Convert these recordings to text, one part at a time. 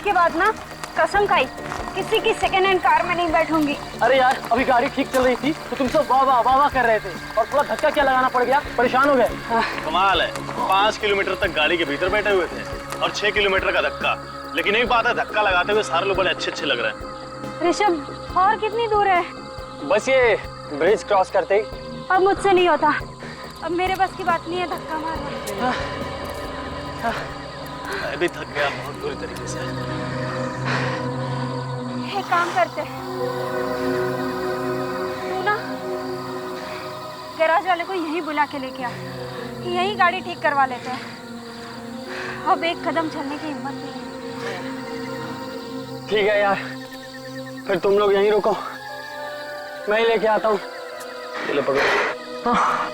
के बाद ना कसम खाई किसी की सेकेंड हैंड कार में नहीं बैठूंगी। अरे यार अभी गाड़ी ठीक चल रही थी तो तुम सब वाह वाह वाह वाह कर रहे थे और थोड़ा धक्का क्या लगाना पड़ गया, परेशान हो गए। कमाल है, 5 किलोमीटर तक गाड़ी के भीतर बैठे हुए थे और 6 किलोमीटर का धक्का। लेकिन एक बात है, धक्का लगाते हुए सारे लोग बड़े अच्छे लग रहे हैं। ऋषभ और कितनी दूर है? बस ये ब्रिज क्रॉस करते ही। अब मुझसे नहीं होता, अब मेरे बस की बात नहीं है धक्का मारना। मैं भी थक गया बहुत बुरी तरीके से। एक काम करते हैं, तू ना गैराज वाले को यहीं बुला के लेके आ, यहीं गाड़ी ठीक करवा लेते हैं। अब एक कदम चलने की हिम्मत नहीं है। ठीक है यार, फिर तुम लोग यहीं रुको, मैं ही लेके आता हूँ। चलो पकड़ो। हाँ।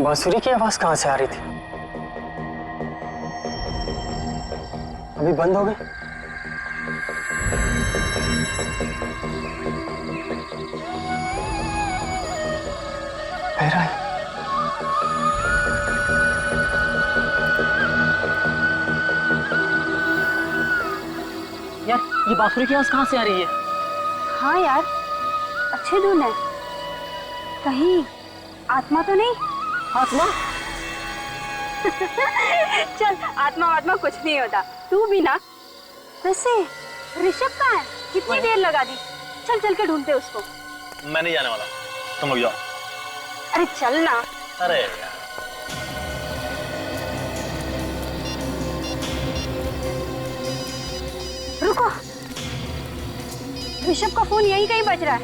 बांसुरी की आवाज कहाँ से आ रही थी? अभी बंद हो गई। फिर आई। यार ये बांसुरी की आवाज कहाँ से आ रही है? हाँ यार, अच्छी धुन है। कहीं आत्मा तो नहीं? आत्मा? चल आत्मा कुछ नहीं होता, तू भी ना। वैसे ऋषभ कहाँ है? कितनी देर लगा दी? चल के ढूंढते उसको। मैं नहीं जाने वाला, तुम लोग जाओ। अरे चल ना। अरे यार रुको, ऋषभ का फोन यहीं कहीं बज रहा है।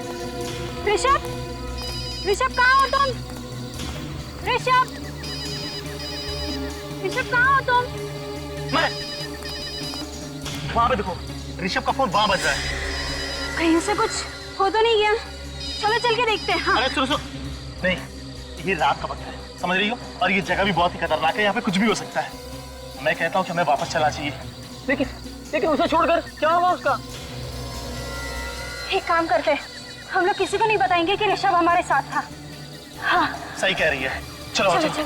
ऋषभ कहाँ हो तुम? ऋषभ कहाँ हो तुम? मैं वहां पे देखो, ऋषभ का फोन वहां बज रहा है। कहीं से कुछ हो तो नहीं गया? चलो चल के देखते हैं। हाँ। अरे सुनो नहीं, ये रात का वक्त है, समझ रही हो? और ये जगह भी बहुत ही खतरनाक है, यहाँ पे कुछ भी हो सकता है। मैं कहता हूँ कि हमें वापस चलना चाहिए। लेकिन उसे छोड़कर क्या हुआ उसका? एक काम करते हैं, हम लोग किसी को नहीं बताएंगे कि ऋषभ हमारे साथ था। हाँ सही कह रही है, चलो चलो चलो। चलो।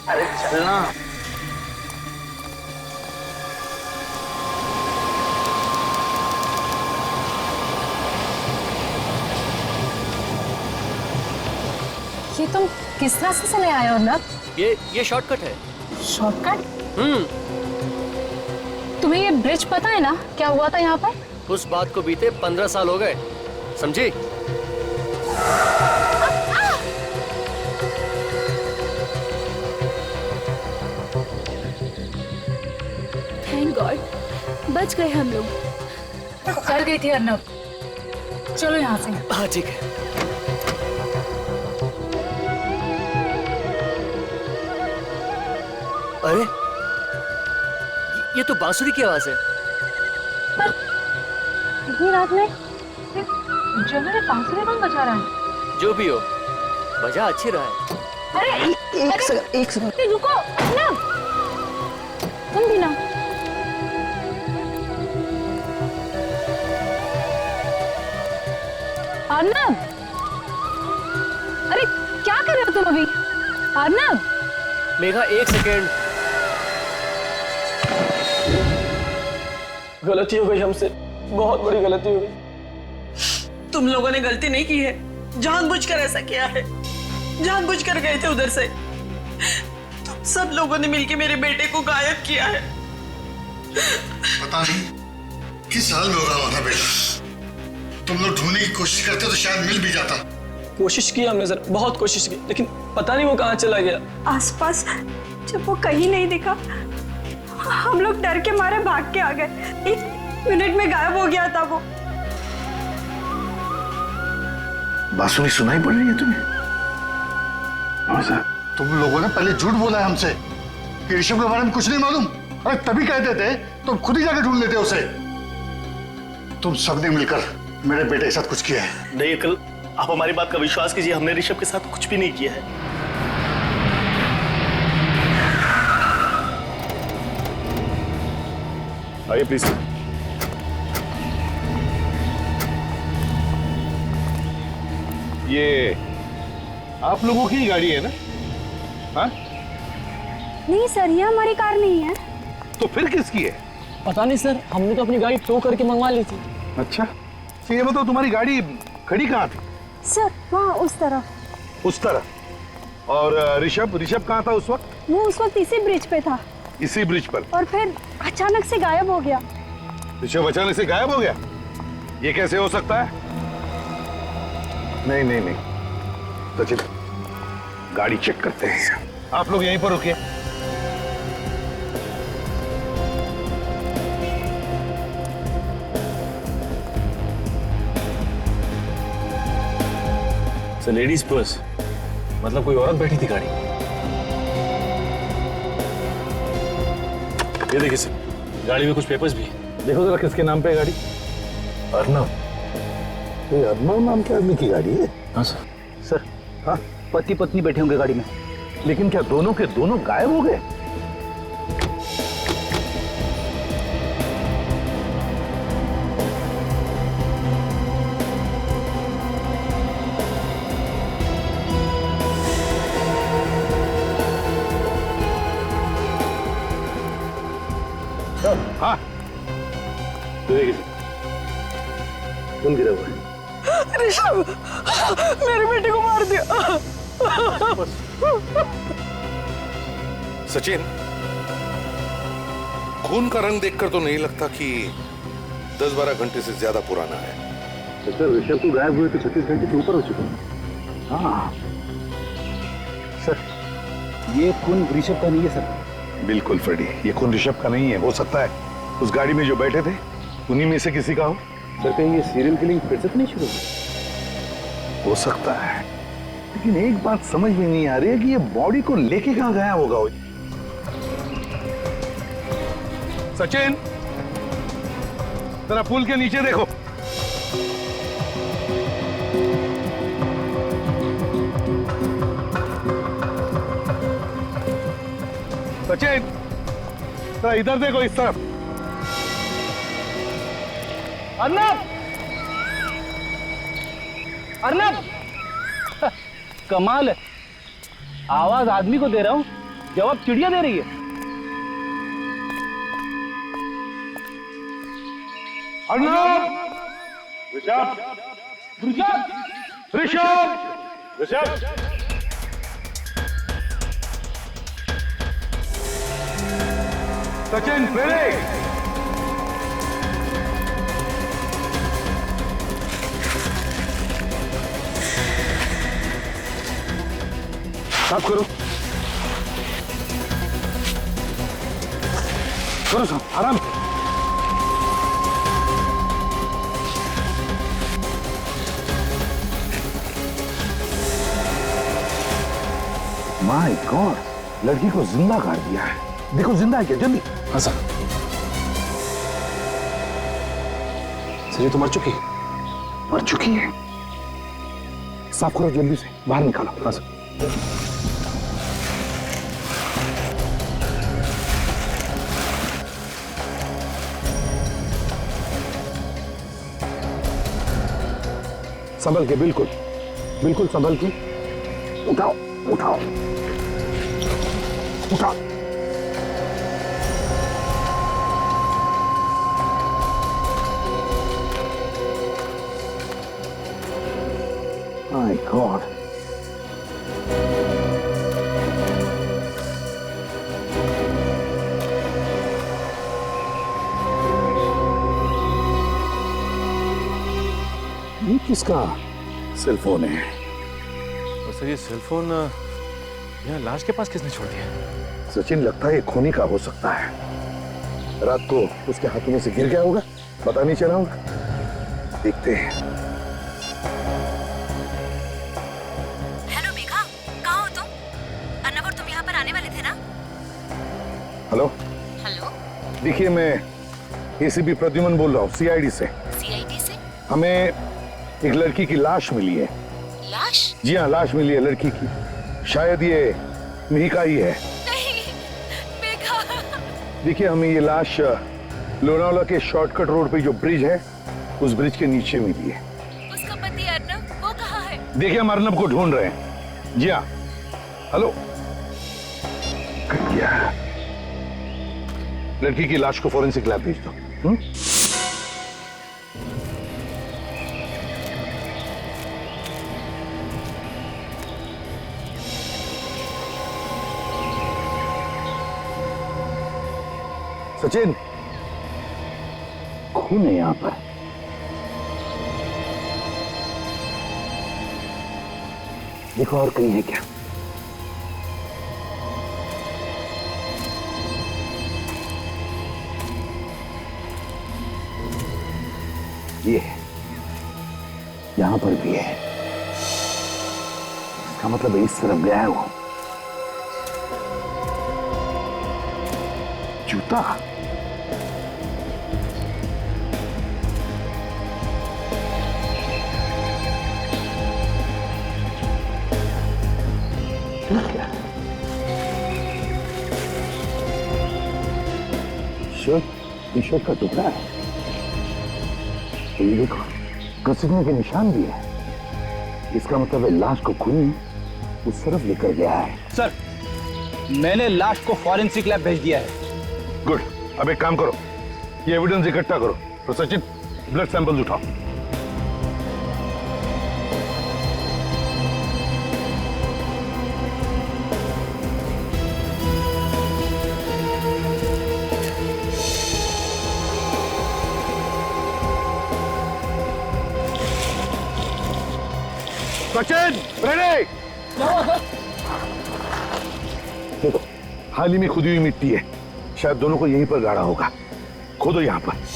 अरे चलना। ये तुम किस रास्ते से ले आए हो ना? ये शॉर्टकट है। शॉर्टकट? तुम्हें ये ब्रिज पता है ना? क्या हुआ था यहाँ पर? उस बात को बीते 15 साल हो गए, समझी? थैंक गॉड, बच गए हम लोग। कर गई थी अर्नब। चलो यहाँ से। हाँ ठीक है। अरे ये तो बांसुरी की आवाज है। इतनी रात में जंगल में बांसुरी कौन बजा रहा है? जो भी हो, बजा अच्छी रहा है। अरे एक सेकंड रुको अर्नब, तुम भी ना। अर्नब, अरे क्या कर रहे हो तुम अभी? अर्नब, मेघा एक सेकेंड। गलती हो गई हमसे, बहुत बड़ी गलती हो गई। तुम लोगों ने गलती नहीं की है, जानबूझकर ऐसा किया है। जानबूझकर गए थे उधर से। तुम सब लोगों ने मिलकर मेरे बेटे को गायब किया है। पता नहीं किस हाल में होगा हमारा बेटा। तुम लोग ढूंढने की कोशिश करते तो शायद मिल भी जाता। कोशिश की हमने सर, बहुत कोशिश की, लेकिन पता नहीं वो कहाँ चला गया। आसपास जब वो कहीं नहीं दिखा, हम लोग डर के मारे भाग के आ गए। 1 मिनट में गायब हो गया था वो। बांसुरी सुनाई पड़ रही है तुम्हें? हाँ सर। तुम लोगों ने पहले झूठ बोला है हमसे कि ऋषभ के बारे में कुछ नहीं मालूम। अरे तभी कहते थे तुम खुद ही जाके ढूंढ लेते उसे। तुम सबने मिलकर मेरे बेटे के साथ कुछ किया है। नहीं अंकल, आप हमारी बात का विश्वास कीजिए, हमने ऋषभ के साथ कुछ भी नहीं किया है। आइए प्लीज। ये आप लोगों की गाड़ी है ना? हाँ? नहीं सर, ये हमारी कार नहीं है। तो फिर किसकी है? पता नहीं सर, हमने तो अपनी गाड़ी टो करके मंगवा ली थी। अच्छा, तो ये बताओ तुम्हारी गाड़ी खड़ी कहाँ थी? सर वहाँ उस तरफ। उस तरफ। और ऋषभ कहाँ था उस वक्त? वो उस वक्त इसी ब्रिज पे था इसी ब्रिज पर। और फिर अचानक से गायब हो गया। ऋषभ अचानक से गायब हो गया? ये कैसे हो सकता है? नहीं नहीं नहीं, सचिन गाड़ी चेक करते हैं। आप लोग यहीं पर रुकिए। सर लेडीज पर्स, मतलब कोई औरत बैठी थी गाड़ी। ये देखिए सर, गाड़ी में कुछ पेपर्स भी है। देखो जरा किसके नाम पे है गाड़ी? अर्नव। ये अर्नव नाम के आदमी की गाड़ी है? हाँ सर। सर, हाँ, पति पत्नी बैठे होंगे गाड़ी में। लेकिन क्या दोनों के दोनों गायब हो गए? हाँ, तो देखिए सर, खून गिरा हुआ है। ऋषभ, मेरे बेटे को मार दिया। सचिन, खून का रंग देखकर तो नहीं लगता कि 10-12 घंटे से ज्यादा पुराना है। सर ऋषभ को गायब हुए तो 36 घंटे से ऊपर हो चुका है। हाँ, सर, ये खून ऋषभ का नहीं है सर। बिल्कुल फ्रेडी, ये खून ऋषभ का नहीं है। हो सकता है उस गाड़ी में जो बैठे थे उन्हीं में से किसी का हो। सर कहीं ये सीरियल किलिंग फिर से तो नहीं शुरू हुई? हो सकता है, लेकिन एक बात समझ में नहीं आ रही है कि ये बॉडी को लेके कहां गया होगा वो। सचिन, जरा पुल के नीचे देखो। सचिन, जरा इधर देखो, इस तरफ। अर्नब! अर्नब! कमाल है, आवाज आदमी को दे रहा हूं, जवाब चिड़िया दे रही है। अर्नब! ऋषभ! ऋषभ! ऋषभ! सचिन, फ्रेडी! साफ करो, करो साफ, आराम से। माय गॉड, लड़की को जिंदा काट दिया है। देखो जिंदा है क्या? जल्दी। हाँ सर। सर ये तो मर चुकी है। मर चुकी है? साफ करो जल्दी से, बाहर निकालो। हाँ सर। संभल के, बिल्कुल बिल्कुल संभल के। उठाओ उठाओ उठाओ। माय गॉड, ये किसका सेल फोन है? और सर ये सेल फोन यहाँ लाश के पास किसने छोड़ दिया? सचिन, लगता है ये खूनी का हो सकता है। रात को उसके हाथों में से गिर गया होगा, पता नहीं चला होगा। देखते हैं। हेलो मेघा, कहाँ हो तुम? अर्नव और तुम यहाँ पर आने वाले थे ना? हेलो हेलो, देखिए, मैं एसीपी प्रद्युमन बोल रहा हूँ, सीआईडी से। सीआईडी से? हमें एक लड़की की लाश मिली है। लाश? जी हाँ, लाश मिली है लड़की की। शायद ये मिहिका ही है। नहीं, मेघा। देखिए, हमें ये लाश लोनावाला के शॉर्टकट रोड पे जो ब्रिज है, उस ब्रिज के नीचे मिली है। उसका पति अर्नब वो कहाँ है? देखिए, हम अर्नब को ढूंढ रहे हैं। जी हाँ, हेलो। क्या लड़की की लाश को फॉरेंसिक लैब भेज दो। सचिन, खून है यहां पर। देखो और कहीं है क्या? ये है, यहां पर भी है। इसका मतलब इस तरफ गया है वो। जूता। शर्ट का टुकड़ा है। ये देखो, घसीटने के निशान भी है। इसका मतलब है लाश को खून उस तरफ लेकर गया है। सर, मैंने लाश को फॉरेंसिक लैब भेज दिया है। गुड। अब एक काम करो, ये एविडेंस इकट्ठा करो। तो सचिन, ब्लड सैंपल्स उठाओ। सचिन, रेडी? देखो, हाल ही में खुदी हुई मिट्टी है। शायद दोनों को यहीं पर गाड़ा होगा। खोदो यहां पर।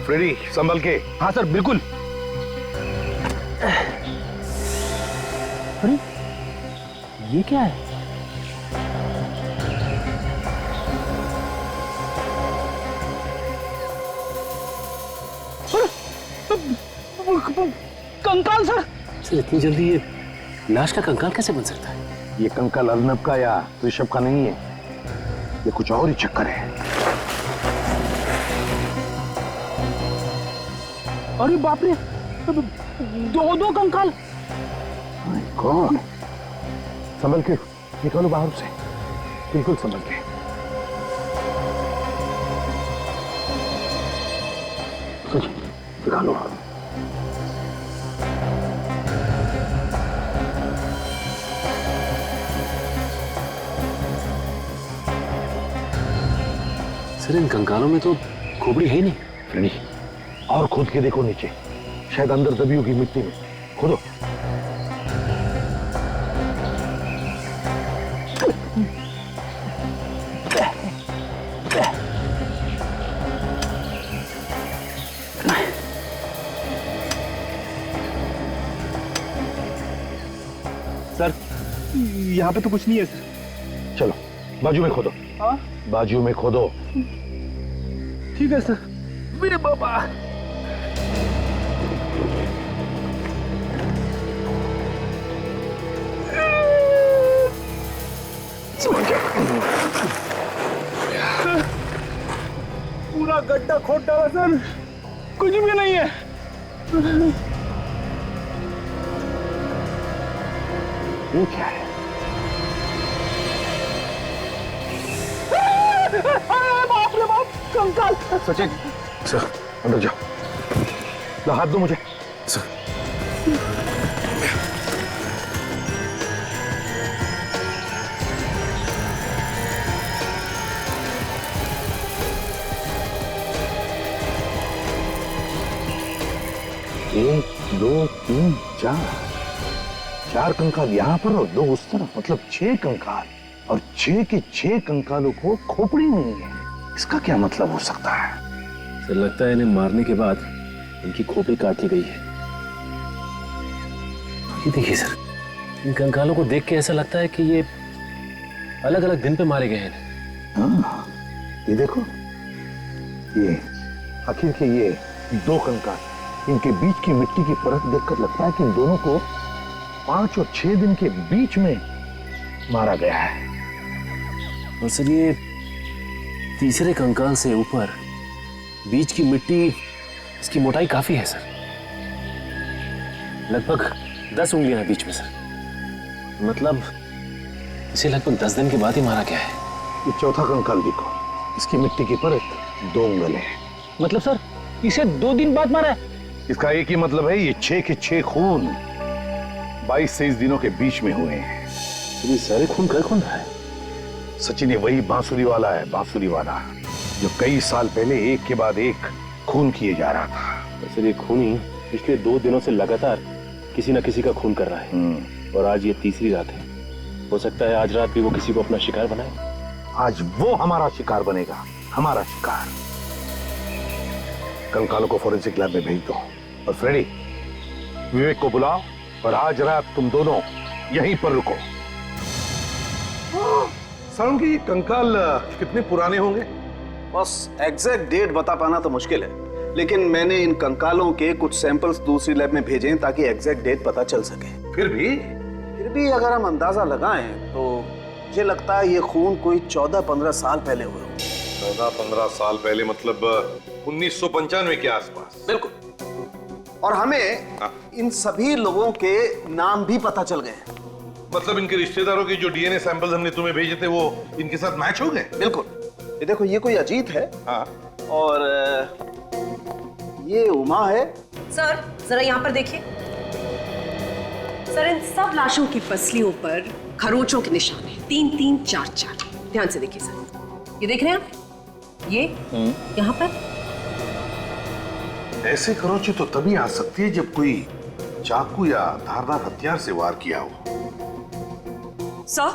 फ्रेडी, संभल के। हाँ सर, बिल्कुल। अरे, ये क्या है? कंकाल सर। सर, इतनी जल्दी ये लाश का कंकाल कैसे बन सकता है? ये कंकाल अर्नब का या ऋषभ का नहीं है। ये कुछ और ही चक्कर है। अरे बाप रे, दो कंकाल। कौन? संभल के निकालो बाहर से, बिल्कुल संभल के। सचिन, निकालो। सर, इन कंकालों में तो खोपड़ी है ही नहीं। फ्रेडी, और खोद के देखो नीचे, शायद अंदर दबी होगी मिट्टी में। खोदो। सर, यहाँ पे तो कुछ नहीं है सर। चलो, बाजू में खोदो। हाँ? बाजू में खोदो। ठीक है सर। मेरे बाबा। पूरा गड्ढा खोद डाला सर, कुछ भी नहीं है। ये क्या है? बाप रे बाप, कंकाल। सचिन, सर, अंदर जाओ। लो, हाथ दो मुझे। सर। 1 2 3 4 कंकाल यहाँ पर और 2 उस तरफ, मतलब 6 कंकाल, और 6 के 6 कंकालों को खोपड़ी नहीं है। इसका क्या मतलब हो सकता है? सर लगता है इन्हें मारने के बाद इनकी खोपड़ी काट ली गई है। ये देखिए सर, इन कंकालों को देख के ऐसा लगता है कि ये अलग अलग दिन पे मारे गए हैं। हाँ, ये देखो, ये आखिर के ये 2 कंकाल, इनके बीच की मिट्टी की परत देखकर लगता है कि इन दोनों को 5 और 6 दिन के बीच में मारा गया है। और सर ये तीसरे कंकाल से ऊपर बीच की मिट्टी, इसकी मोटाई काफी है सर, लगभग 10 उंगलियां हैं बीच में सर। मतलब इसे लगभग 10 दिन के बाद ही मारा गया है। ये चौथा कंकाल देखो, इसकी मिट्टी की परत 2 उंगल है। मतलब सर इसे 2 दिन बाद मारा है? इसका एक ही मतलब है, ये 6 के 6 खून 22 से 23 दिनों के बीच में हुए हैं। ये सारे खून का कौन है? सचिन, ये वही बांसुरी वाला है, बांसुरी वाला जो कई साल पहले एक के बाद एक खून किए जा रहा था। सर ये खून ही पिछले 2 दिनों से लगातार किसी न किसी का खून कर रहा है, और आज ये तीसरी रात है। हो सकता है आज रात भी वो किसी को अपना शिकार बनाए। आज वो हमारा शिकार बनेगा, हमारा शिकार। कंकालों को फोरेंसिक लैब में भेज दो, और फ्रेडी, विवेक को बुलाओ, और आज रात तुम दोनों यहीं पर रुको। सर, ये कंकाल कितने पुराने होंगे? बस एग्जैक्ट डेट बता पाना तो मुश्किल है, लेकिन मैंने इन कंकालों के कुछ सैंपल्स दूसरी लैब में भेजे ताकि एग्जैक्ट डेट पता चल सके। फिर भी अगर हम अंदाजा लगाएं तो मुझे लगता है ये खून कोई 14-15 साल पहले हुए होंगे। 14-15 साल पहले, मतलब 1995 के आसपास। बिल्कुल। और हमें इन सभी लोगों के नाम भी पता चल गए। मतलब इनके रिश्तेदारों के जो डीएनए सैंपल्स हमने तुम्हें भेजे थे वो इनके साथ मैच हो गए? बिल्कुल। ये देखो, ये कोई अजीत है। हाँ। और ये उमा है। सर जरा यहाँ पर देखिए। सर, इन सब लाशों की पसलियों पर खरोचों के निशान हैं, 3-3, 4-4। ध्यान से देखिए सर, ये देख रहे हैं आप? ये यहाँ पर ऐसे खरोंचे तो तभी आ सकती है जब कोई चाकू या धारदार हथियार से वार किया हो। सर,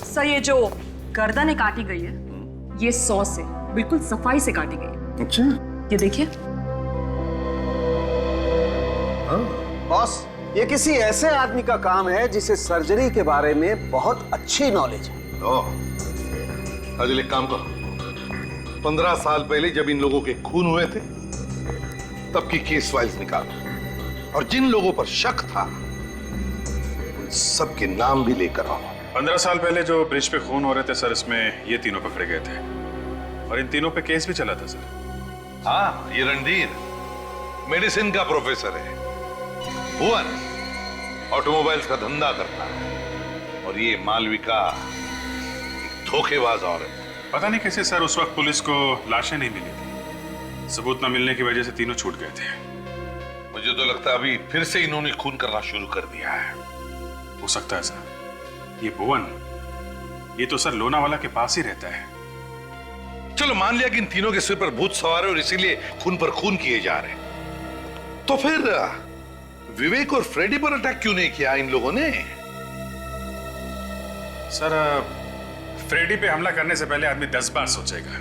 सर ये जो गर्दन काटी गई है, ये 100 से बिल्कुल सफाई से काटी गई है। अच्छा, ये देखिए। बॉस, ये किसी ऐसे आदमी का काम है जिसे सर्जरी के बारे में बहुत अच्छी नॉलेज है। अजल, एक काम करो, 15 साल पहले जब इन लोगों के खून हुए थे तब की केस फाइल्स निकालो, और जिन लोगों पर शक था उन सबके नाम भी लेकर आओ। 15 साल पहले जो ब्रिज पे खून हो रहे थे सर, इसमें ये तीनों पकड़े गए थे, और इन तीनों पे केस भी चला था सर। हाँ, ये रणधीर मेडिसिन का प्रोफेसर है, भुवन ऑटोमोबाइल्स का धंधा करता है, और ये मालविका एक धोखेबाज औरत। पता नहीं कैसे सर उस वक्त पुलिस को लाशें नहीं मिली थी, सबूत न मिलने की वजह से तीनों छूट गए थे। मुझे तो लगता है अभी फिर से इन्होंने खून करना शुरू कर दिया है। हो सकता है सर। ये भुवन, ये तो सर लोनावाला के पास ही रहता है। चलो मान लिया कि इन तीनों के सिर पर भूत सवार है और इसीलिए खून पर खून किए जा रहे हैं, तो फिर विवेक और फ्रेडी पर अटैक क्यों नहीं किया इन लोगों ने? सर, फ्रेडी पे हमला करने से पहले आदमी 10 बार सोचेगा।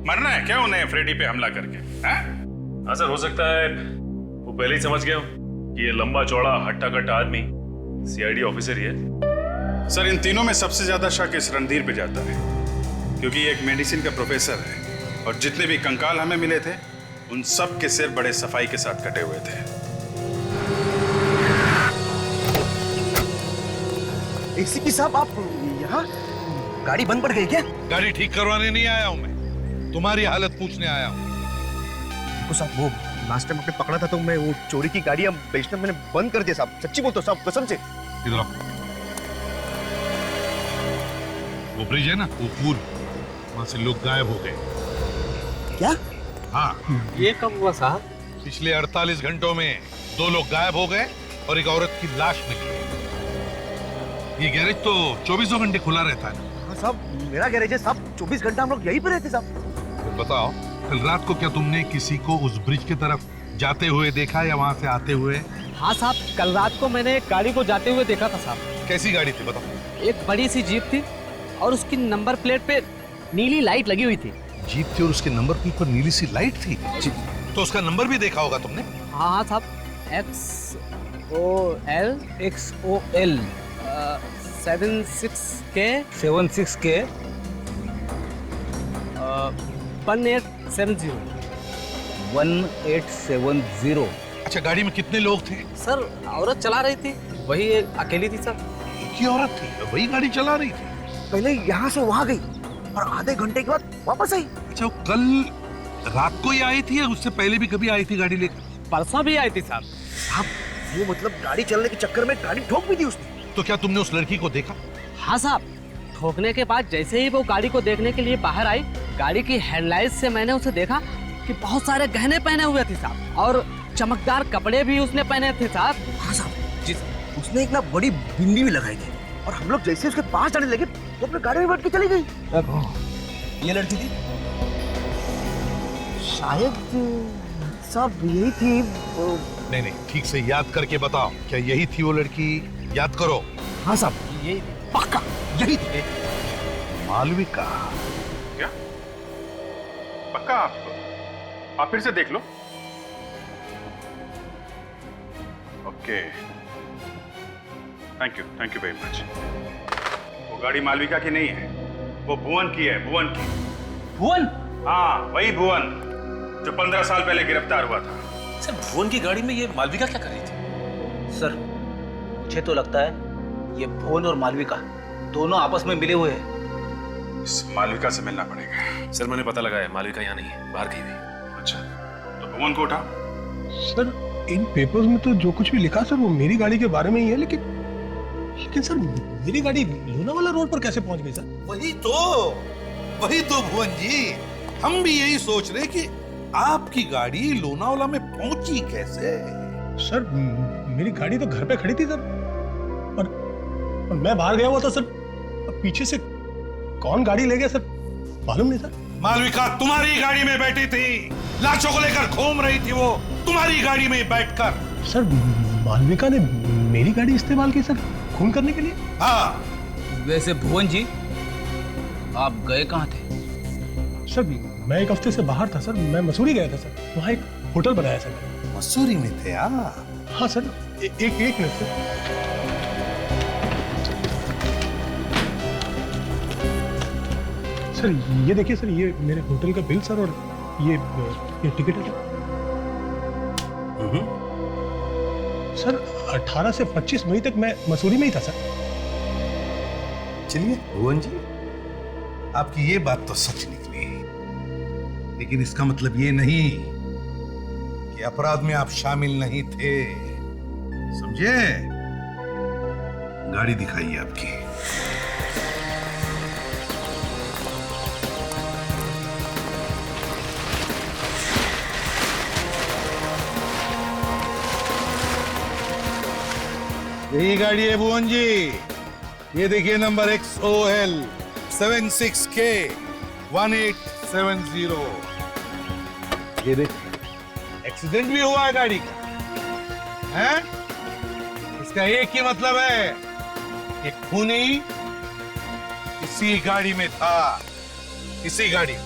मरना है क्या उन्हें फ्रेडी पे हमला करके? हाँ सर, हो सकता है वो पहले ही समझ गया कि ये लंबा चौड़ा हट्टा कट्टा आदमी सीआईडी ऑफिसर ही है। सर, इन तीनों में सबसे ज्यादा शक इस रणधीर पे जाता है, क्योंकि ये एक मेडिसिन का प्रोफेसर है, और जितने भी कंकाल हमें मिले थे उन सब के सिर बड़े सफाई के साथ कटे हुए थे। एसीपी साहब, आप यहाँ? गाड़ी बंद पड़ गई क्या? गाड़ी ठीक करवाने नहीं आया हूं मैं, तुम्हारी हालत पूछने आया हूं। देखो साहब, वो लास्ट टाइम आपने पकड़ा था तो मैं वो चोरी की गाड़ियां बेचना मैंने बंद कर दिया साहब। सच्ची बोलता हूं साहब, कसम से। इधर आओ। वो ब्रिज है ना, वो पुल, वहां से लोग गायब हो गए। क्या? हाँ। ये कब हुआ साहब? पिछले 48 घंटों में 2 लोग गायब हो गए और एक औरत की लाश मिली। ये गैरेज तो 24 घंटे खुला रहता है ना? हाँ साहब, मेरा गैरेज है साहब, 24 घंटा हम लोग यहीं पर रहते साहब। तो बताओ, कल रात को क्या तुमने किसी को उस ब्रिज की तरफ जाते हुए देखा या वहां से आते हुए? हाँ साहब, कल रात को मैंने एक गाड़ी को जाते हुए देखा था साहब। कैसी गाड़ी थी बताओ? एक बड़ी सी जीप थी और उसकी नंबर प्लेट पे नीली लाइट लगी हुई थी। जीप थी और उसके नंबर प्लेट पर नीली सी लाइट थी? तो उसका नंबर भी देखा होगा तुमने? हाँ हाँ साहब, XOL 76K 1870। अच्छा, गाड़ी में कितने लोग थे? सर औरत चला रही थी, वही एक अकेली थी सर। की औरत थी, वही गाड़ी चला रही थी? पहले यहाँ से वहां गई और आधे घंटे के बाद वापस आई। अच्छा, वो कल रात को ही आई थी या उससे पहले भी कभी आई थी गाड़ी लेकर? परसों भी आई थी साहब। वो मतलब गाड़ी चलने के चक्कर में गाड़ी ठोक भी दी उसने। तो क्या तुमने उस लड़की को देखा? हाँ साहब, ठोकने के बाद जैसे ही वो गाड़ी को देखने के लिए बाहर आई, गाड़ी की हेडलाइट से मैंने उसे देखा कि बहुत सारे गहने पहने हुए थे साहब, और चमकदार कपड़े भी उसने पहने थे साहब। हाँ साहब जी, उसने एक ना बड़ी बिंदी भी लगाई थी और हम लोग जैसे उसके पास जाने लगे तो अपने गाड़ी में बैठ के चली गई। ये लड़की थी शायद साहब, यही थी वो। नहीं, ठीक से याद करके बताओ, क्या यही थी वो लड़की? याद करो। हाँ साहब, यही पक्का यही थी। मालविका? क्या पक्का? आप फिर से देख लो। Okay, thank you very much. वो गाड़ी मालविका की नहीं है, वो भुवन की है। भुवन की। भुवन? हाँ, वही भुवन जो 15 साल पहले गिरफ्तार हुआ था। सर, भुवन की गाड़ी में ये मालविका क्या कर रही थी? सर मुझे तो लगता है ये भुवन और मालविका दोनों आपस में मिले हुए हैं। इस मालविका से मिलना पड़ेगा। सर, मैंने पता लगाया, मालविका यहाँ नहीं है, बाहर गई हुई। अच्छा, तो भुवन को उठाओ। सर इन पेपर्स में तो जो कुछ भी लिखा सर वो मेरी गाड़ी के बारे में ही है, लेकिन सर मेरी गाड़ी लोनावाला रोड पर कैसे पहुंच गई सर? वही तो भुवन जी, हम भी यही सोच रहे कि आपकी गाड़ी लोनावाला में पहुंची कैसे? सर मेरी गाड़ी तो घर पे खड़ी थी सर, और मैं बाहर गया हुआ था सर। पीछे से कौन गाड़ी ले गया सर मालूम नहीं सर। मालविका तुम्हारी गाड़ी में बैठी थी, लाशों को लेकर घूम रही थी वो तुम्हारी गाड़ी में बैठकर। सर मालविका ने मेरी गाड़ी इस्तेमाल की सर खून करने के लिए? हाँ। वैसे भुवन जी आप गए कहाँ थे? सर मैं एक हफ्ते से बाहर था सर, मैं मसूरी गया था सर, वहाँ एक होटल बनाया सर। मसूरी में थे आप? हाँ सर, एक मिनट सर। सर ये देखिए सर, ये मेरे होटल का बिल सर, और ये टिकट है सर। 18 से 25 मई तक मैं मसूरी में ही था सर। चलिए भुवन जी, आपकी ये बात तो सच निकली, लेकिन इसका मतलब ये नहीं कि अपराध में आप शामिल नहीं थे, समझे? गाड़ी दिखाइए आपकी। यही गाड़ी है भुवन जी, ये देखिए नंबर XOL 76K 1870। ये देखिए एक्सीडेंट भी हुआ है गाड़ी का, हैं? इसका एक ही मतलब है कि खूनी इसी गाड़ी में था, इसी गाड़ी में।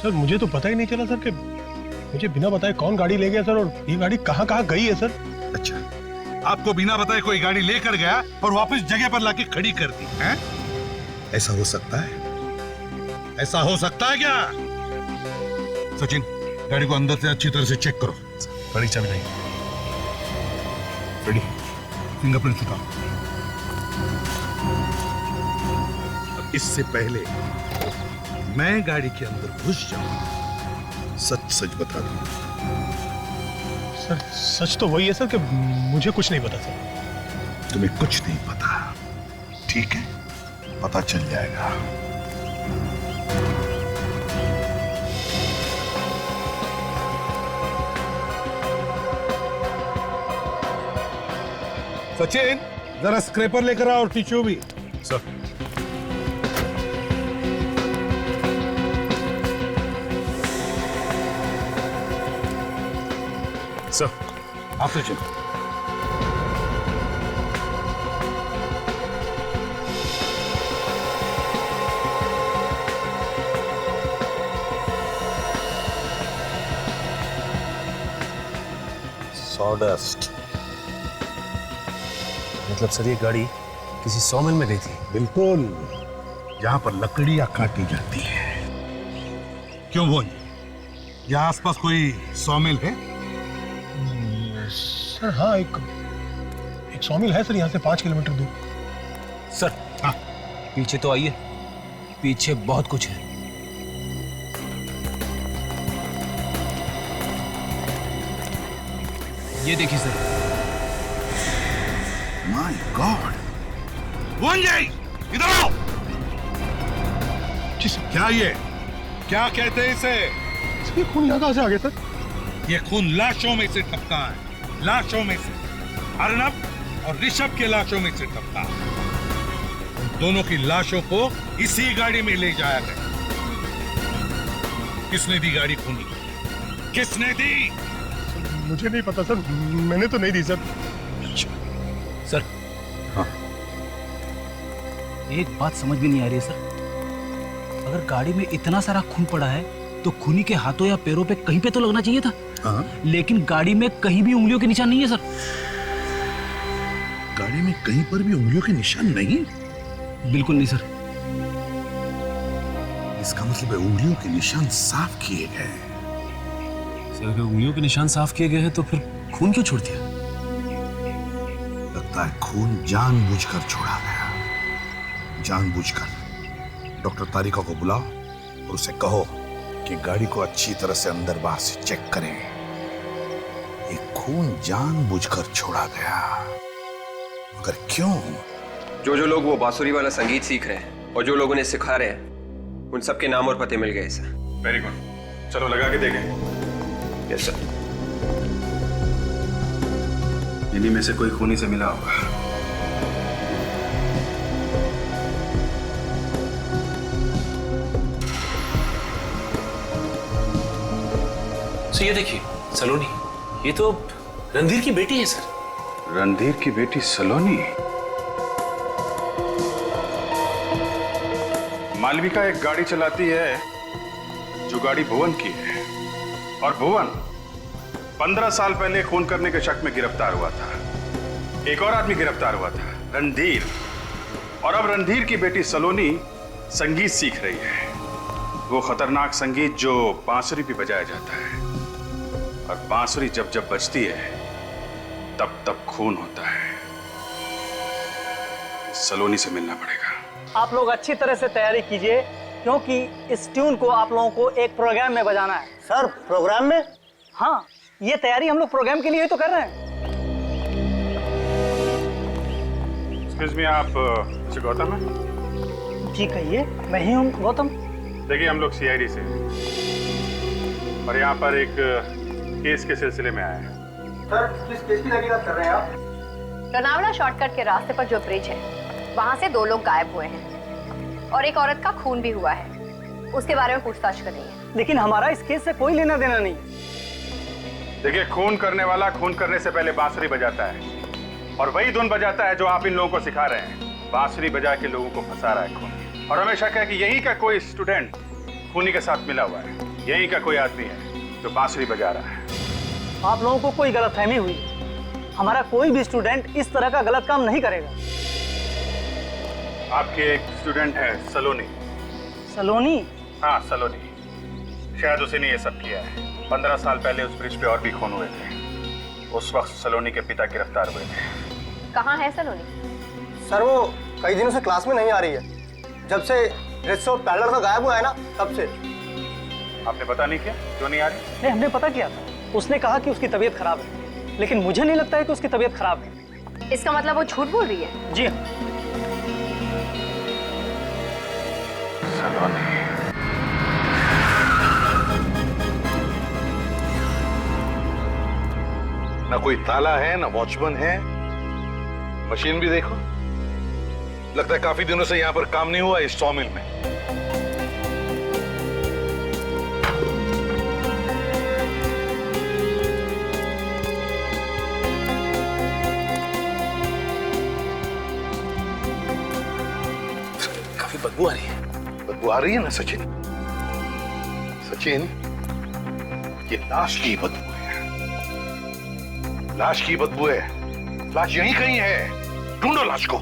सर मुझे तो पता ही नहीं चला सर कि मुझे बिना बताए कौन गाड़ी ले गया सर, और ये गाड़ी कहाँ कहाँ गई है सर। अच्छा, आपको बिना बताए कोई गाड़ी लेकर गया और वापस जगह पर लाके खड़ी कर दी, हैं? ऐसा हो सकता है? ऐसा हो सकता है क्या? सचिन, गाड़ी को अंदर से अच्छी तरह से चेक करो। गाड़ी चाबी नहीं। रेडी, फिंगरप्रिंट उठाओ। अब इससे पहले मैं गाड़ी के अंदर घुस जाऊं, सच सच बता दूं। सर सच तो वही है सर कि मुझे कुछ नहीं पता सर। तुम्हें कुछ नहीं पता, ठीक है? पता चल जाएगा। सचिन, जरा स्क्रैपर लेकर आओ और टिश्यू भी। सर। सर आप तो चलो। सॉडस्ट मतलब सर ये गाड़ी किसी सॉमिल में गई थी? बिल्कुल, जहां पर लकड़ियां काटी जाती है। क्यों बोल, यहाँ आसपास कोई सॉमिल है? सर हाँ, एक सॉमिल है सर, यहाँ से 5 किलोमीटर दूर। सर हाँ, पीछे तो आइए, पीछे बहुत कुछ है। ये देखिए सर। माय गॉड, इधर आओ। क्या ये, क्या कहते हैं इसे? ये खून यहाँ कहाँ से आ गया सर? ये खून लाशों में से टपका है, लाशों में से। अर्नब और ऋषभ के लाशों में से टपका। उन दोनों की लाशों को इसी गाड़ी में ले जाया गया। किसने दी गाड़ी खून की? किसने दी? मुझे नहीं पता सर, मैंने तो नहीं दी सर। सर हाँ, एक बात समझ में नहीं आ रही है सर। अगर गाड़ी में इतना सारा खून पड़ा है तो खूनी के हाथों या पैरों पे कहीं पे तो लगना चाहिए था। हाँ? लेकिन गाड़ी में कहीं भी उंगलियों के निशान नहीं है सर। गाड़ी में कहीं पर भी उंगलियों के निशान नहीं? बिल्कुल नहीं सर। इसका मतलब है उंगलियों के निशान साफ किए गए। सर अगर उंगलियों के निशान साफ किए गए हैं तो फिर खून क्यों छोड़ दिया? लगता है खून जानबूझकर छोड़ा गया, जानबूझकर। डॉक्टर तारिका को बुलाओ और उसे कहो कि गाड़ी को अच्छी तरह से अंदर बाहर से चेक करें। ये खून जानबूझकर छोड़ा गया, मगर क्यों? जो लोग वो बांसुरी वाला संगीत सीख रहे हैं और जो लोग उन्हें सिखा रहे हैं, उन सबके नाम और पते मिल गए सर। वेरी गुड, चलो लगा के देखें। Yes sir. इन्हीं में से कोई खूनी से मिला होगा। ये देखिए सलोनी, ये तो रणधीर की बेटी है सर। रणधीर की बेटी सलोनी? मालविका एक गाड़ी चलाती है जो गाड़ी भुवन की है, और भुवन 15 साल पहले खून करने के शक में गिरफ्तार हुआ था। एक और आदमी गिरफ्तार हुआ था, रणधीर। और अब रणधीर की बेटी सलोनी संगीत सीख रही है, वो खतरनाक संगीत जो बांसुरी पे बजाया जाता है। और बांसुरी जब जब बजती है तब तब खून होता है। सलोनी से मिलना पड़ेगा। आप लोग अच्छी तरह से तैयारी कीजिए, क्योंकि इस ट्यून को आप लोगों को एक प्रोग्राम में बजाना है। सर प्रोग्राम में? हाँ, ये तैयारी हम लोग प्रोग्राम के लिए ही तो कर रहे हैं। एक्सक्यूज मी, आप मिस्टर गौतम हैं? जी कहिए, मैं ही हूँ गौतम। देखिए हम लोग सीआईडी से हैं और यहाँ पर एक केस के सिलसिले में आए हैं। सर किस केस की तहकीकात कर रहे हैं आप? लोनावला शॉर्टकट के रास्ते पर जो ब्रिज है, वहाँ से 2 लोग गायब हुए हैं और एक औरत का खून भी हुआ है। उसके बारे में पूछताछ कर रही है। लेकिन हमारा इस केस से कोई लेना देना नहीं। देखिए, खून करने वाला खून करने से पहले बांसुरी बजाता है, और वही धुन बजाता है जो आप इन लोगों को सिखा रहे हैं। बांसुरी बजा के लोगों को फंसा रहा है खून। और हमें शक है कि यही का कोई स्टूडेंट खूनी के साथ मिला हुआ है। यही का कोई आदमी है जो बांसुरी बजा रहा है। आप लोगों को कोई गलतफहमी हुई। हमारा कोई भी स्टूडेंट इस तरह का गलत काम नहीं करेगा। आपके एक स्टूडेंट है सलोनी। सलोनी? हाँ सलोनी, शायद उसी ने ये सब किया है। 15 साल पहले उस ब्रिज पे और भी खून हुए थे। उस वक्त सलोनी के पिता गिरफ्तार हुए थे। कहाँ है सलोनी? सर वो कई दिनों से क्लास में नहीं आ रही है। जब से ऋषभ पैडलर का गायब हुआ है ना, तब से। आपने पता नहीं किया क्यों नहीं आ रही? नहीं, हमने पता किया था। उसने कहा कि उसकी तबीयत खराब है, लेकिन मुझे नहीं लगता है कि उसकी तबीयत खराब है। इसका मतलब वो झूठ बोल रही है? जी हाँ। सलोनी, ना कोई ताला है, ना वॉचमैन है। मशीन भी देखो, लगता है काफी दिनों से यहाँ पर काम नहीं हुआ इस सॉमिल में। काफी बदबू आ रही है। बदबू आ रही है ना सचिन? सचिन, ये लाश की बदबू है। लाश की बदबू है। लाश यहीं कहीं है, ढूंढो लाश को।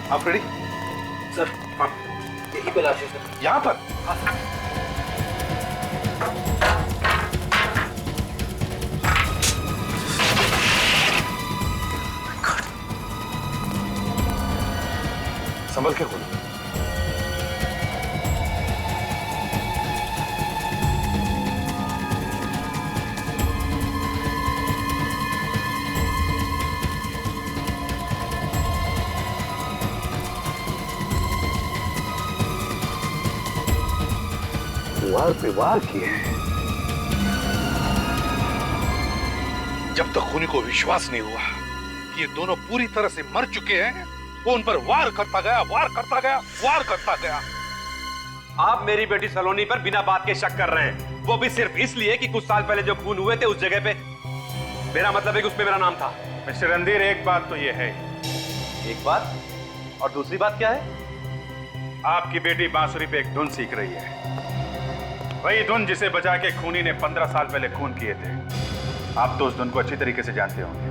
आप रेडी? सर, हाँ, यही पे लाश है सर। यहाँ पर? हाँ सर। संभल के खोलो। वार पे वार किए हैं। जब तक खूनी को विश्वास नहीं हुआ कि ये दोनों पूरी तरह से मर चुके हैं, वो उन पर वार करता गया, वार करता गया, वार करता गया। आप मेरी बेटी सलोनी पर बिना बात के शक कर रहे हैं, वो भी सिर्फ इसलिए कि कुछ साल पहले जो खून हुए थे उस जगह पे मेरा मतलब है कि उसमें मेरा नाम था। मिस्टर रणधीर, एक बात तो ये है। एक बात? और दूसरी बात क्या है? आपकी बेटी बांसुरी पे एक धुन सीख रही है, वही धुन जिसे बजा के खूनी ने 15 साल पहले खून किए थे। आप तो उस धुन को अच्छी तरीके से जानते होंगे,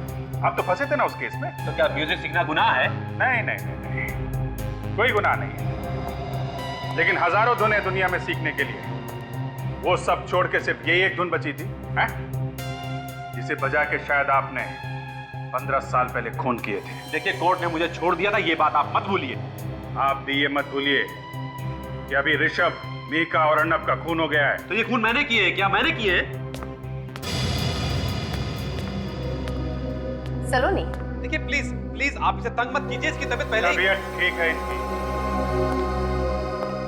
आप तो फंसे थे ना उस केस में। तो क्या म्यूजिक सीखना गुनाह है? नहीं नहीं नहीं, कोई गुनाह नहीं है। लेकिन हजारों धुनें दुनिया में सीखने के लिए, वो सब छोड़ के सिर्फ ये एक धुन बची थी, है? जिसे बजा के शायद आपने 15 साल पहले खून किए थे। देखिए, कोर्ट ने मुझे छोड़ दिया था, ये बात आप मत भूलिए। आप भी ये मत भूलिए कि अभी ऋषभ, मीका और अर्नब का खून हो गया है। तो ये खून मैंने किए हैं? क्या मैंने किए हैं? सलोनी, देखिए प्लीज प्लीज आप इसे तंग मत कीजिए, इसकी तबीयत पहले तबीयत ठीक है इनकी,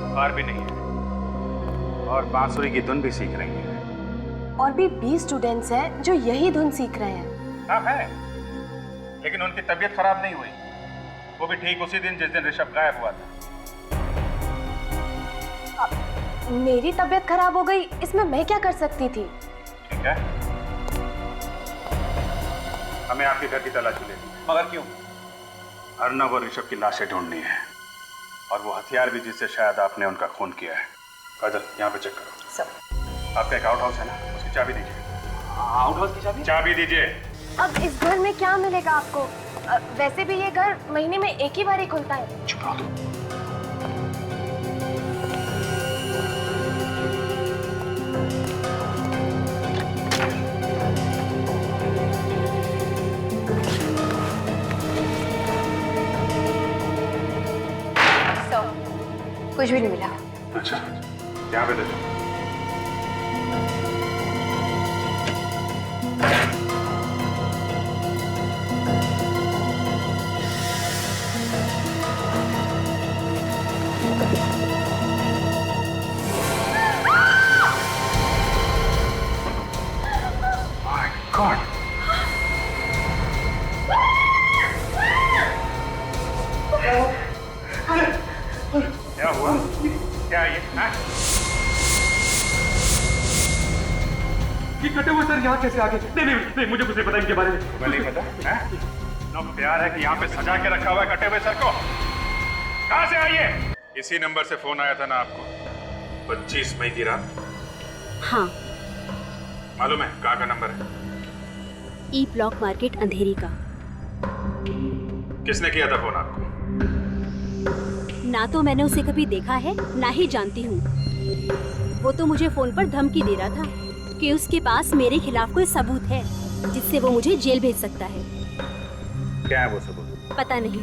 बुखार भी नहीं है और बांसुरी की धुन भी सीख रही है। और भी 20 स्टूडेंट्स हैं जो यही धुन सीख रहे हैं। हाँ है, लेकिन उनकी तबीयत खराब नहीं हुई, वो भी ठीक उसी दिन जिस दिन ऋषभ गायब हुआ था। मेरी तबीयत खराब हो गई, इसमें मैं क्या कर सकती थी? ठीक है, हमें आपके घर की तलाशी लेनी है। मगर क्यों? अर्नब और ऋषभ की लाशें ढूंढनी है, और वो हथियार भी जिससे शायद आपने उनका खून किया है। काजल, यहाँ पे चेक करो। सर, आपका एक आउट हाउस है ना, उसकी चाबी दीजिए। आउट हाउस की चाबी? चाबी दीजिए। अब इस घर में क्या मिलेगा आपको? वैसे भी ये घर महीने में एक ही बार ही खुलता है। चुप रहो तुम। कुछ भी नहीं मिला। अच्छा, यहाँ पे दे दो। My God! क्या हुआ? क्या ये? ये कटे हुए सर यहाँ कैसे आ गए? नहीं, मुझे कुछ नहीं पता इनके बारे में। तुम्हें नहीं पता? ना प्यार है कि यहाँ पे सजा के रखा हुआ है कटे हुए सर को। कहाँ से आई है? इसी नंबर से फोन आया था ना आपको 25 मई की रात? हाँ। मालूम है कहाँ का नंबर है? ई ब्लॉक मार्केट अंधेरी का। किसने किया था फोन आपको? ना तो मैंने उसे कभी देखा है, ना ही जानती हूँ। वो तो मुझे फोन पर धमकी दे रहा था कि उसके पास मेरे खिलाफ कोई सबूत है जिससे वो मुझे जेल भेज सकता है। क्या है वो सबूत? पता नहीं,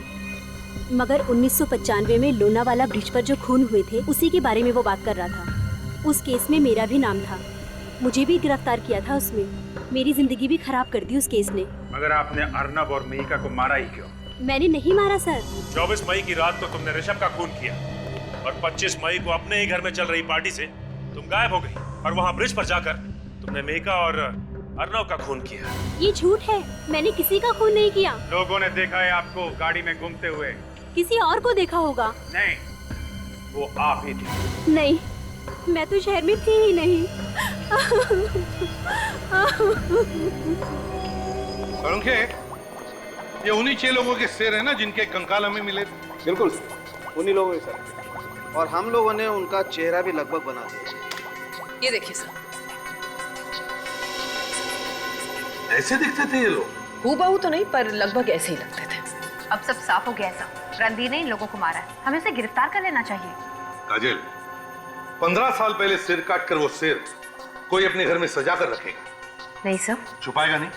मगर 1995 में लोनावाला ब्रिज पर जो खून हुए थे उसी के बारे में वो बात कर रहा था। उस केस में मेरा भी नाम था, मुझे भी गिरफ्तार किया था उसमें। मेरी जिंदगी भी खराब कर दी उस केस ने। मगर आपने अर्नब और मेहिका को मारा ही क्यों? मैंने नहीं मारा सर। 24 मई की रात को तुमने ऋषभ का खून किया और 25 मई को अपने ही घर में चल रही पार्टी से तुम गायब हो गई और वहाँ ब्रिज पर जाकर तुमने मेहिका और अर्नब का खून किया। ये झूठ है, मैंने किसी का खून नहीं किया। लोगों ने देखा है आपको गाड़ी में घूमते हुए। किसी और को देखा होगा। नहीं, वो आप ही थी। नहीं, मैं तो शहर में थी ही नहीं। सोलंके, ये उन्हीं 6 लोगों के सिर है ना जिनके कंकाल हमें मिले? बिल्कुल उन्हीं लोगों के सर, और हम लोगों ने उनका चेहरा भी लगभग बना दिया। ये देखिए सर, ऐसे दिखते थे ये लोग? हूबहू तो नहीं, पर लगभग ऐसे ही लगते थे। अब सब साफ हो गया है। रणधीर ने इन लोगों को मारा है, हमें उसे गिरफ्तार कर लेना चाहिए। काजल, 15 साल पहले सिर काट कर वो सिर कोई अपने घर में सजा कर रखेगा? नहीं सर। छुपाएगा नहीं?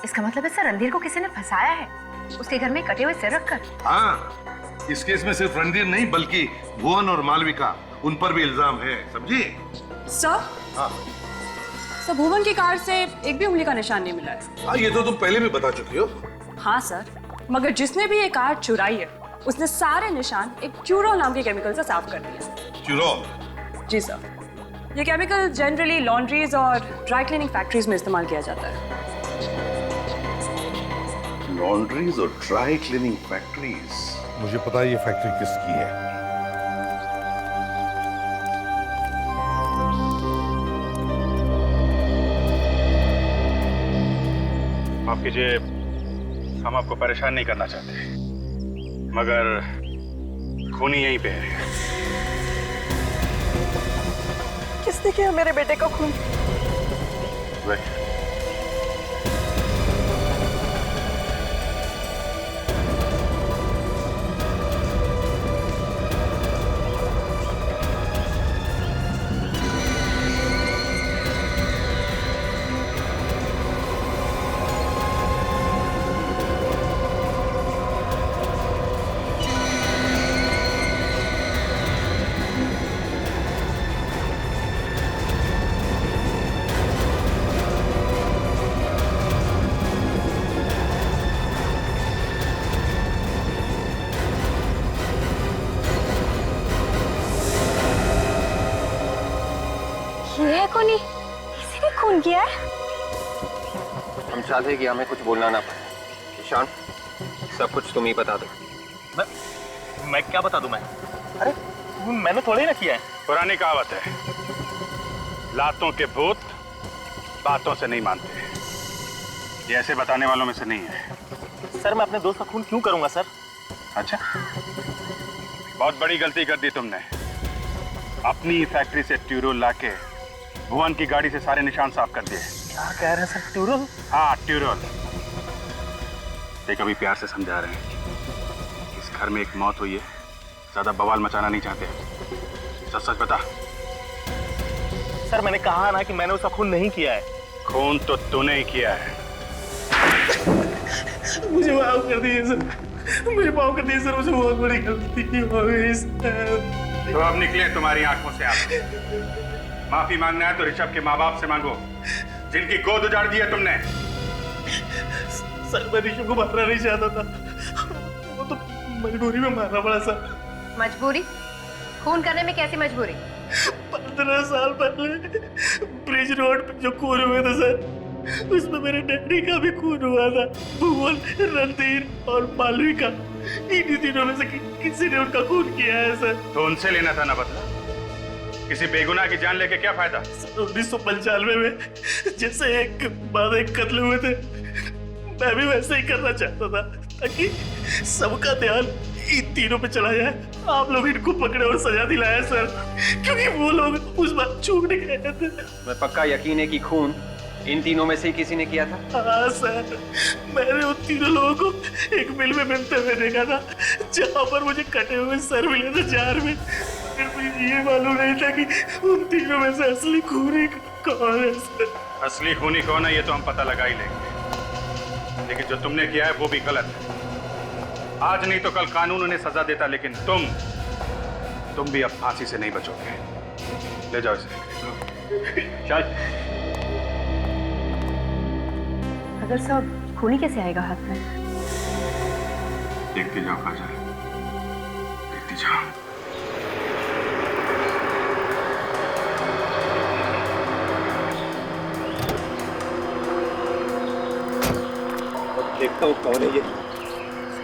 इसका मतलब है सर रणधीर को किसी ने फंसाया है, उसके घर में कटे हुए सिर रखकर। हाँ, इस केस में सिर्फ रणधीर नहीं बल्कि भुवन और मालविका, उन पर भी इल्जाम है, समझी? सर, हाँ सर, भुवन की कार से एक भी उंगली का निशान नहीं मिला है। हाँ, ये तो तुम पहले भी बता चुकी हो। हाँ सर, मगर जिसने भी ये कार चुराई है उसने सारे निशान एक क्यूरोल नाम के केमिकल से साफ कर दिया। क्यूरोल? जी सर, ये केमिकल जनरली लॉन्ड्रीज और ड्राई क्लीनिंग फैक्ट्रीज में इस्तेमाल किया जाता है। लॉन्ड्रीज और ड्राई क्लीनिंग फैक्ट्रीज? मुझे पता है ये फैक्ट्री किसकी है। माफ कीजिए, हम आपको परेशान नहीं करना चाहते, मगर खूनी यहीं पे है। किसने किया मेरे बेटे का खून? वेट। खूनी किसी ने खून किया है? हम चाहते हैं कि हमें कुछ बोलना ना पड़े। ईशान, सब कुछ तुम ही बता दो। मैं क्या बता दूं? अरे मैंने थोड़ी ना किया है। पुरानी कहावत है, लातों के भूत बातों से नहीं मानते। ये ऐसे बताने वालों में से नहीं है। सर, मैं अपने दोस्त का खून क्यों करूंगा सर? अच्छा, बहुत बड़ी गलती कर दी तुमने। अपनी फैक्ट्री से ट्यूरोल लाके भुवन की गाड़ी से सारे निशान साफ कर दिए। क्या कह रहे हैं सर? ट्यूरोल? हाँ, ट्यूरोल। देख, अभी प्यार से समझा रहे हैं, इस घर में एक मौत हुई है, ज्यादा बवाल मचाना नहीं चाहते। सच सच बता। सर, मैंने कहा ना कि मैंने उसका खून नहीं किया है। खून तो तूने ही किया है। मुझे माफ कर दीजिए सर, मुझे माफ कर दीजिए सर, मुझे बहुत बड़ी गलती हो गई सर। तो अब निकले तुम्हारी आंखों से आप। माफी मांगना है तो ऋषभ के माँ बाप से मांगो, जिनकी गोद उजाड़ दी है तुमने। सर, मैं ऋषभ को मारना नहीं चाहता था, वो तो मजबूरी में मारना पड़ा सर। मजबूरी? खून करने में कैसी मजबूरी? 15 साल पहले ब्रिज रोड पे जो खून हुए थे सर, उसमें मेरे डैडी का भी खून हुआ था। भुवन, रणधीर और मालविका, इन्हीं तीनों में से किसी ने उनका खून किया है सर। तो उनसे लेना था ना बदला। किसी बेगुनाह की जान लेके क्या फायदा? 1995 में जैसे एक बाद एक कत्ल हुए थे, मैं भी वैसे ही करना चाहता था, ताकि सबका ध्यान इन तीनों पे चला जाए। आप लोग इनको पकड़े और सजा दिलाया सर, क्योंकि वो लोग उस बात चूक गए थे। मैं पक्का यकीन है कि खून इन तीनों में से ही किसी ने किया था। हाँ सर, मैंने उन तीनों लोगों को एक मिल में मिलते हुए देखा था, जहाँ पर मुझे कटे हुए सर मिले थे जार में। फिर मुझे ये मालूम नहीं था कि उन तीनों में से असली खूनी कौन है सर। असली खूनी कौन है ये तो हम पता लगा ही लेंगे, लेकिन जो तुमने किया है वो भी गलत है। आज नहीं तो कल कानून उन्हें सजा देता, लेकिन तुम भी अब फांसी से नहीं बचोगे। ले जाओ इसे। चल। अगर सब खूनी कैसे आएगा हाथ में? देखते जाओ काजल, देखते जाओ। देखता हूँ कौन है ये।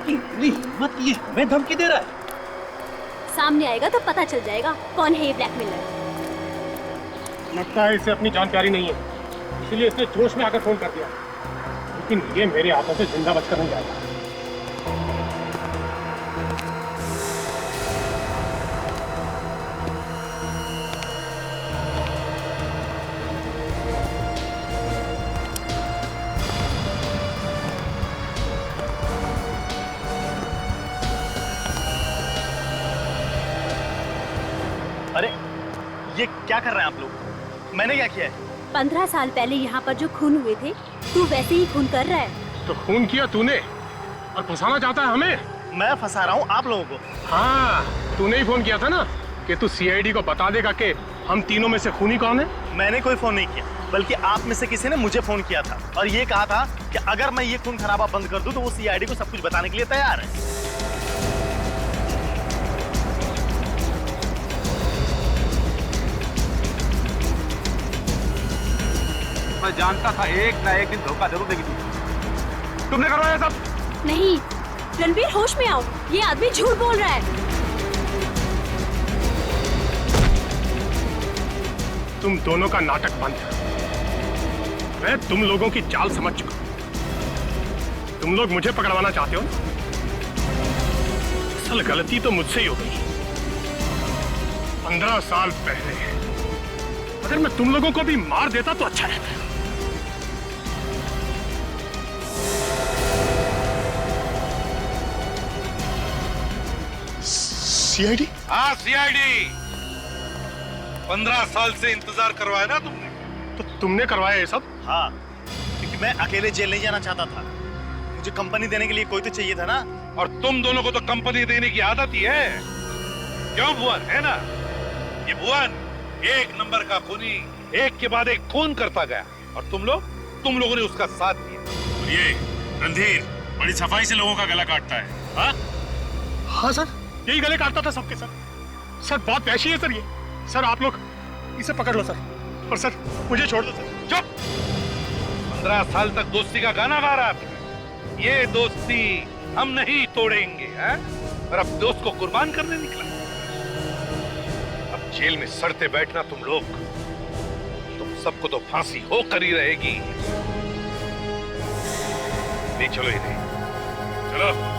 इतनी हिम्मत, ये हमें धमकी दे रहा है। सामने आएगा तो पता चल जाएगा कौन है ये ब्लैकमेलर। लगता है इसे अपनी जान प्यारी नहीं है, इसलिए इसने जोश में आकर फोन कर दिया। लेकिन ये मेरे हाथों से जिंदा बचकर नहीं जाएगा। अरे ये क्या कर रहे हैं आप लोग? मैंने क्या किया है? 15 साल पहले यहाँ पर जो खून हुए थे, तू वैसे ही खून कर रहा है। तो खून किया तूने और फंसाना चाहता है हमें? मैं फंसा रहा हूँ आप लोगों को। हाँ, तूने ही फोन किया था ना कि तू सीआईडी को बता देगा कि हम तीनों में से खूनी कौन है। मैंने कोई फोन नहीं किया, बल्कि आप में से किसी ने मुझे फोन किया था और ये कहा था कि अगर मैं ये खून खराबा बंद कर दूं तो वो सीआईडी को सब कुछ बताने के लिए तैयार है। मैं जानता था एक ना एक दिन धोखा जरूर देगी तुमने करवाया सब। नहीं रणबीर, होश में आओ, ये आदमी झूठ बोल रहा है। तुम दोनों का नाटक बंद है। मैं तुम लोगों की चाल समझ चुका हूं। तुम लोग मुझे पकड़वाना चाहते हो। असल गलती तो मुझसे ही हो गई। 15 साल पहले अगर मैं तुम लोगों को भी मार देता तो अच्छा रहता। सीआईडी? हाँ सीआईडी। 15 साल से इंतजार करवाया ना तुमने। तो तुमने करवाया ये सब? हाँ, क्योंकि मैं अकेले जेल नहीं जाना चाहता था। मुझे कंपनी देने के लिए कोई तो चाहिए था ना। और तुम दोनों को तो कंपनी देने की आदत ही है। क्यों भुवन, है ना? ये भुवन एक नंबर का खूनी, एक के बाद एक खून करता गया और तुम लोगों ने उसका साथ दिया। और ये रणधीर बड़ी सफाई से लोगों का गला काटता है। हाँ? हाँ सर, यही गले काटता था सबके सर। सर बहुत वैशी है सर ये। सर आप लोग इसे पकड़ लो सर। और सर मुझे छोड़ दो सर। चुप। 15 साल तक दोस्ती का गाना गा रहा था। ये दोस्ती हम नहीं तोड़ेंगे, हैं? और अब दोस्त को कुर्बान करने निकला। अब जेल में सड़ते बैठना तुम लोग, तुम सबको तो फांसी होकर ही रहेगी। नहीं चलो इधर, चलो।